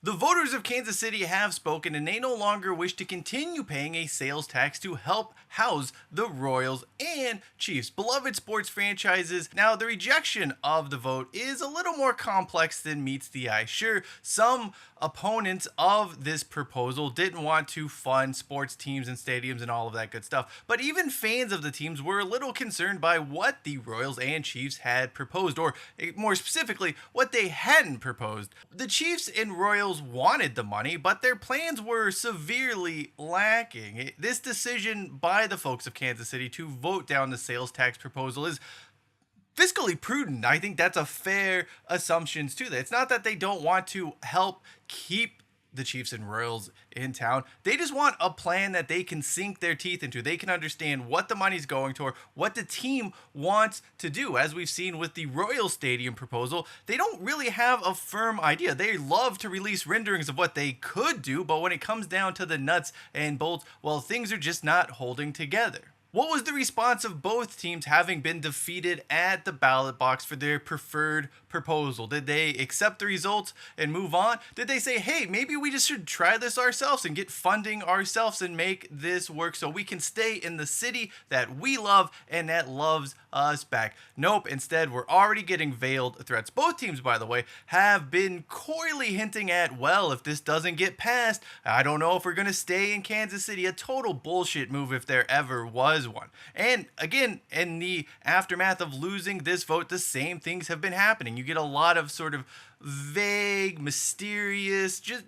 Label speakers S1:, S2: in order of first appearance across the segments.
S1: The voters of Kansas City have spoken and they no longer wish to continue paying a sales tax to help house the Royals and Chiefs, beloved sports franchises. Now, the rejection of the vote is a little more complex than meets the eye. Sure, some opponents of this proposal didn't want to fund sports teams and stadiums and all of that good stuff, but even fans of the teams were a little concerned by what the Royals and Chiefs had proposed, or more specifically, what they hadn't proposed. The Chiefs and Royals wanted the money, but their plans were severely lacking. This decision by the folks of Kansas City to vote down the sales tax proposal is fiscally prudent. I think that's a fair assumption to that. It's not that they don't want to help keep the Chiefs and Royals in town. They just want a plan that they can sink their teeth into. They can understand what the money's going toward, what the team wants to do. As we've seen with the Royal Stadium proposal, they don't really have a firm idea. They love to release renderings of what they could do, but when it comes down to the nuts and bolts, well, things are just not holding together. What was the response of both teams having been defeated at the ballot box for their preferred proposal? Did they accept the results and move on? Did they say, hey, maybe we just should try this ourselves and get funding ourselves and make this work so we can stay in the city that we love and that loves us back? Nope, instead, we're already getting veiled threats. Both teams, by the way, have been coyly hinting at, well, if this doesn't get passed, I don't know if we're going to stay in Kansas City. A total bullshit move if there ever was one. And again, in the aftermath of losing this vote, the same things have been happening. You get a lot of sort of vague, mysterious, just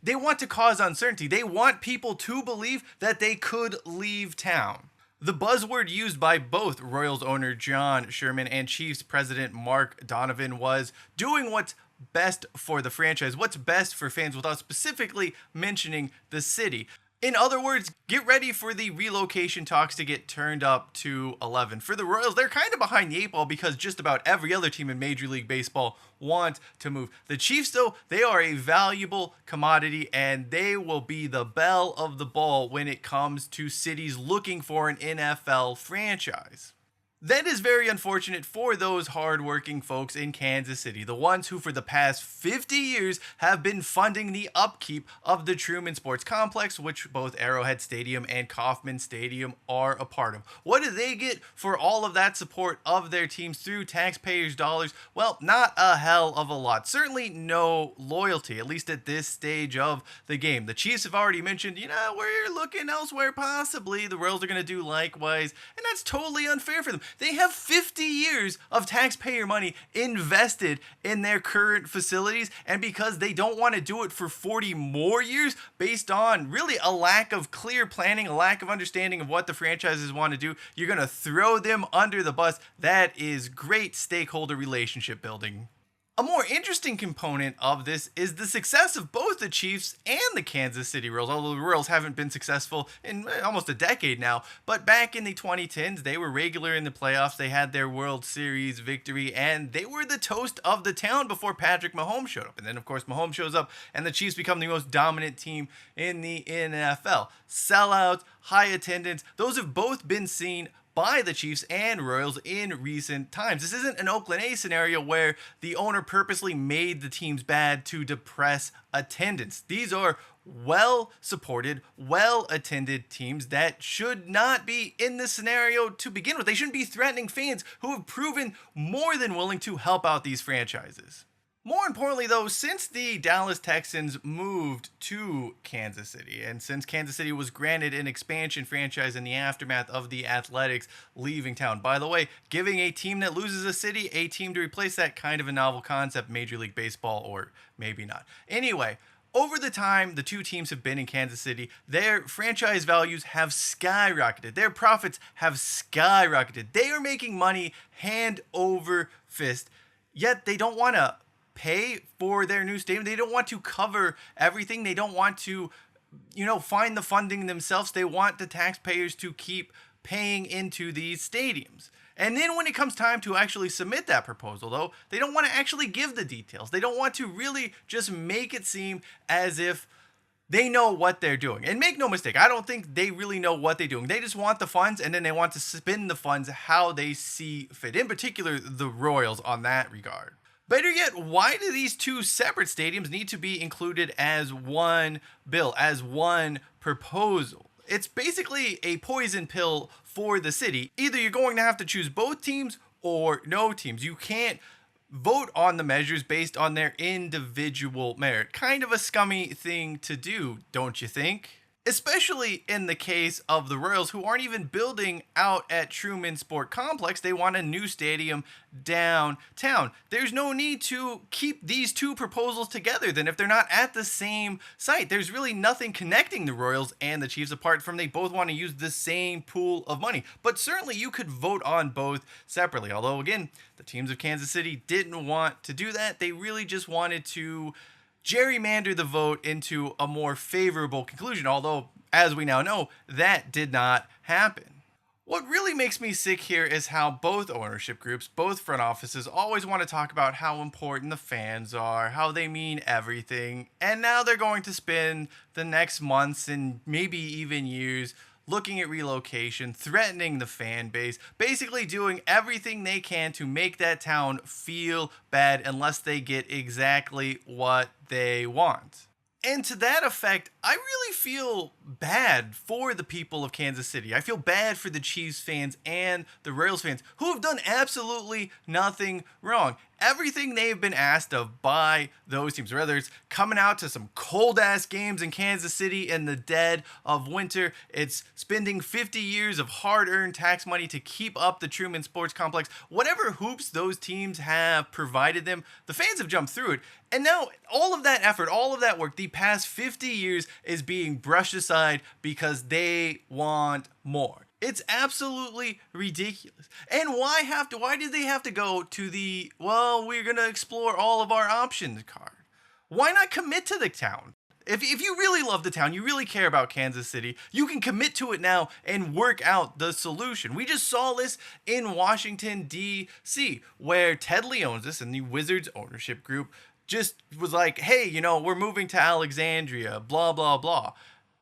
S1: they want to cause uncertainty. They want people to believe that they could leave town. The buzzword used by both Royals owner John Sherman and Chiefs president Mark Donovan was doing what's best for the franchise, what's best for fans, without specifically mentioning the city. In other words, get ready for the relocation talks to get turned up to 11. For the Royals, they're kind of behind the eight ball because just about every other team in Major League Baseball wants to move. The Chiefs, though, they are a valuable commodity and they will be the belle of the ball when it comes to cities looking for an NFL franchise. That is very unfortunate for those hardworking folks in Kansas City, the ones who for the past 50 years have been funding the upkeep of the Truman Sports Complex, which both Arrowhead Stadium and Kauffman Stadium are a part of. What do they get for all of that support of their teams through taxpayers' dollars? Well, not a hell of a lot. Certainly no loyalty, at least at this stage of the game. The Chiefs have already mentioned, we're looking elsewhere possibly. The Royals are going to do likewise, and that's totally unfair for them. They have 50 years of taxpayer money invested in their current facilities, and because they don't want to do it for 40 more years based on really a lack of clear planning, a lack of understanding of what the franchises want to do, you're going to throw them under the bus. That is great stakeholder relationship building. A more interesting component of this is the success of both the Chiefs and the Kansas City Royals, although the Royals haven't been successful in almost a decade now. But back in the 2010s, they were regular in the playoffs. They had their World Series victory, and they were the toast of the town before Patrick Mahomes showed up. And then, of course, Mahomes shows up, and the Chiefs become the most dominant team in the NFL. Sellouts, high attendance, those have both been seen by the Chiefs and Royals in recent times. This isn't an Oakland A's scenario where the owner purposely made the teams bad to depress attendance. These are well supported, well attended teams that should not be in this scenario to begin with. They shouldn't be threatening fans who have proven more than willing to help out these franchises. More importantly, though, since the Dallas Texans moved to Kansas City, and since Kansas City was granted an expansion franchise in the aftermath of the Athletics leaving town, by the way, giving a team that loses a city a team to replace that, kind of a novel concept, Major League Baseball, or maybe not. Anyway, over the time the two teams have been in Kansas City, their franchise values have skyrocketed. Their profits have skyrocketed. They are making money hand over fist, yet they don't want to pay for their new stadium. They don't want to cover everything. They don't want to, find the funding themselves. They want the taxpayers to keep paying into these stadiums. And then when it comes time to actually submit that proposal, though, they don't want to actually give the details. They don't want to really just make it seem as if they know what they're doing. And make no mistake, I don't think they really know what they're doing. They just want the funds, and then they want to spend the funds how they see fit. In particular, the Royals on that regard. Better yet, why do these two separate stadiums need to be included as one bill, as one proposal? It's basically a poison pill for the city. Either you're going to have to choose both teams or no teams. You can't vote on the measures based on their individual merit. Kind of a scummy thing to do, don't you think? Especially in the case of the Royals, who aren't even building out at Truman Sports Complex. They want a new stadium downtown. There's no need to keep these two proposals together then if they're not at the same site. There's really nothing connecting the Royals and the Chiefs apart from they both want to use the same pool of money. But certainly you could vote on both separately. Although, again, the teams of Kansas City didn't want to do that. They really just wanted to gerrymander the vote into a more favorable conclusion, although, as we now know, that did not happen. What really makes me sick here is how both ownership groups, both front offices, always want to talk about how important the fans are, how they mean everything, and now they're going to spend the next months and maybe even years looking at relocation, threatening the fan base, basically doing everything they can to make that town feel bad unless they get exactly what they want. And to that effect, I really feel bad for the people of Kansas City. I feel bad for the Chiefs fans and the Royals fans who have done absolutely nothing wrong. Everything they've been asked of by those teams, whether it's coming out to some cold ass games in Kansas City in the dead of winter, it's spending 50 years of hard earned tax money to keep up the Truman Sports Complex, whatever hoops those teams have provided them, the fans have jumped through it. And now all of that effort, all of that work, the past 50 years is being brushed aside because they want more. It's absolutely ridiculous. And why did they have to go to the, well, we're going to explore all of our options card? Why not commit to the town? If you really love the town, you really care about Kansas City, you can commit to it now and work out the solution. We just saw this in Washington, D.C., where Ted Leonsis and the Wizards ownership group just was like, hey, we're moving to Alexandria, blah, blah, blah.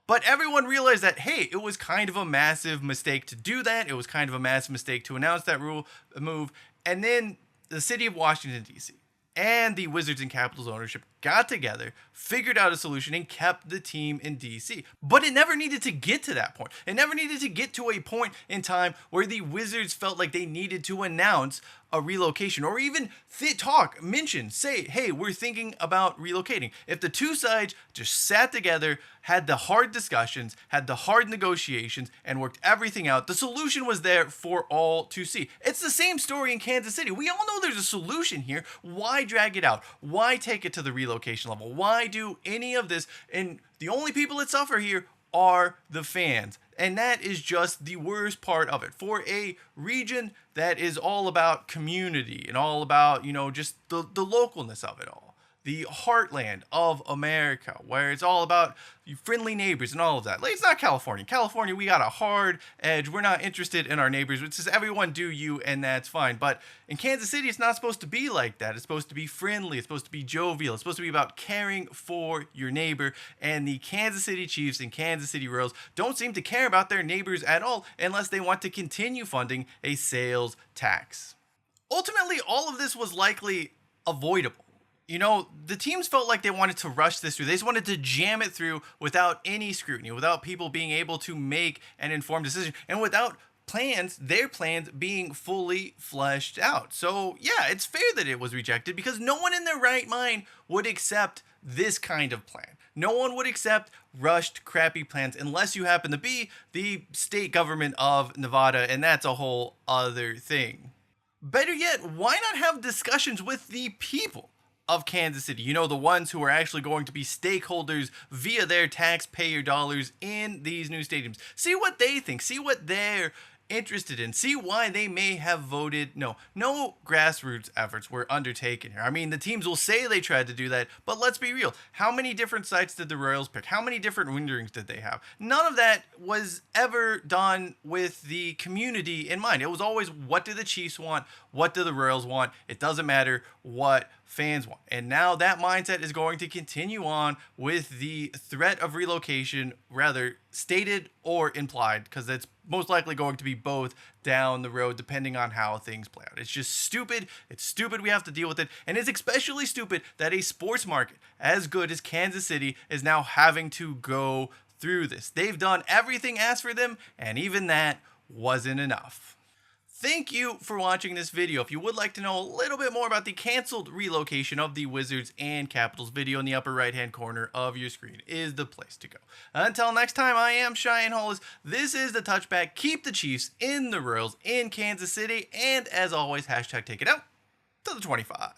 S1: But everyone realized that, hey, it was kind of a massive mistake to do that. It was kind of a massive mistake to announce that move. And then the city of Washington, D.C. and the Wizards and Capitals ownership got together, figured out a solution, and kept the team in DC. But it never needed to get to that point. It never needed to get to a point in time where the Wizards felt like they needed to announce a relocation or even say, hey, we're thinking about relocating. If the two sides just sat together, had the hard discussions, had the hard negotiations, and worked everything out, the solution was there for all to see. It's the same story in Kansas City. We all know there's a solution here. Why drag it out? Why take it to the relocation level? Why do any of this? And the only people that suffer here are the fans. And that is just the worst part of it. For a region that is all about community and all about, just the localness of it all. The heartland of America, where it's all about friendly neighbors and all of that. Like, it's not California. California, we got a hard edge. We're not interested in our neighbors. It's just everyone do you, and that's fine. But in Kansas City, it's not supposed to be like that. It's supposed to be friendly. It's supposed to be jovial. It's supposed to be about caring for your neighbor. And the Kansas City Chiefs and Kansas City Royals don't seem to care about their neighbors at all unless they want to continue funding a sales tax. Ultimately, all of this was likely avoidable. The teams felt like they wanted to rush this through. They just wanted to jam it through without any scrutiny, without people being able to make an informed decision, and without their plans being fully fleshed out. So, yeah, it's fair that it was rejected because no one in their right mind would accept this kind of plan. No one would accept rushed, crappy plans unless you happen to be the state government of Nevada, and that's a whole other thing. Better yet, why not have discussions with the people of Kansas City? The ones who are actually going to be stakeholders via their taxpayer dollars in these new stadiums. See what they think. See what they're interested in. See why they may have voted no. No grassroots efforts were undertaken here. I mean, the teams will say they tried to do that, but let's be real. How many different sites did the Royals pick? How many different renderings did they have? None of that was ever done with the community in mind. It was always, what do the Chiefs want? What do the Royals want? It doesn't matter what fans want. And now that mindset is going to continue on with the threat of relocation, rather stated or implied, because it's most likely going to be both down the road depending on how things play out. It's just stupid. It's stupid we have to deal with it. And it's especially stupid that a sports market as good as Kansas City is now having to go through this. They've done everything asked for them, and even that wasn't enough. Thank you for watching this video. If you would like to know a little bit more about the canceled relocation of the Wizards and Capitals, video in the upper right hand corner of your screen is the place to go. Until next time, I am Cheyenne Hollis. This is the Touchback. Keep the Chiefs in the Royals in Kansas City. And as always, hashtag take it out to the 25.